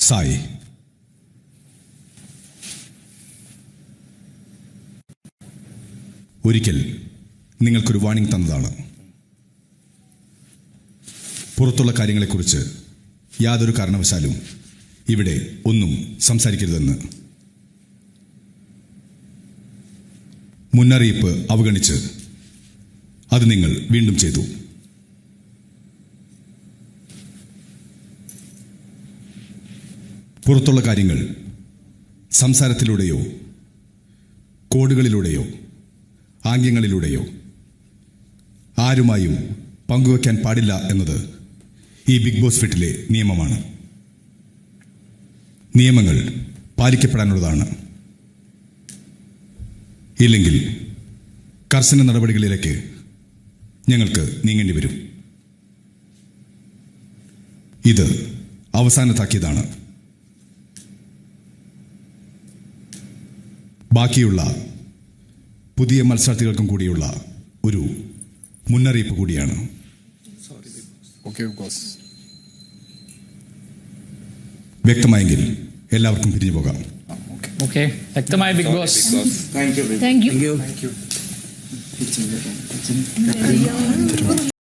സായി. ഒരിക്കൽ നിങ്ങൾക്കൊരു വാണിംഗ് തന്നതാണ്. പുറത്തുള്ള കാര്യങ്ങളെക്കുറിച്ച് യാതൊരു കാരണവശാലും ഇവിടെ ഒന്നും സംസാരിക്കരുതെന്ന്. മുന്നറിയിപ്പ് അവഗണിച്ച് അത് നിങ്ങൾ വീണ്ടും ചെയ്തു. പുറത്തുള്ള കാര്യങ്ങൾ സംസാരത്തിലൂടെയോ കോഡുകളിലൂടെയോ ആംഗ്യങ്ങളിലൂടെയോ ആരുമായും പങ്കുവയ്ക്കാൻ പാടില്ല എന്നത് ഈ ബിഗ് ബോസ് വീട്ടിലെ നിയമമാണ്. നിയമങ്ങൾ പാലിക്കപ്പെടാനുള്ളതാണ്. ഇല്ലെങ്കിൽ കർശന നടപടികളിലേക്ക് ഞങ്ങൾക്ക് നീങ്ങേണ്ടി വരും. ഇത് അവസാന താക്കീതാണ്. ബാക്കിയുള്ള പുതിയ മത്സരാർത്ഥികൾക്കും കൂടിയുള്ള ഒരു മുന്നറിയിപ്പ് കൂടിയാണ്. വ്യക്തമായെങ്കിൽ എല്ലാവർക്കും പിരിഞ്ഞു പോകാം. വ്യക്തമായ ബിഗ് ബോസ്. Thank you.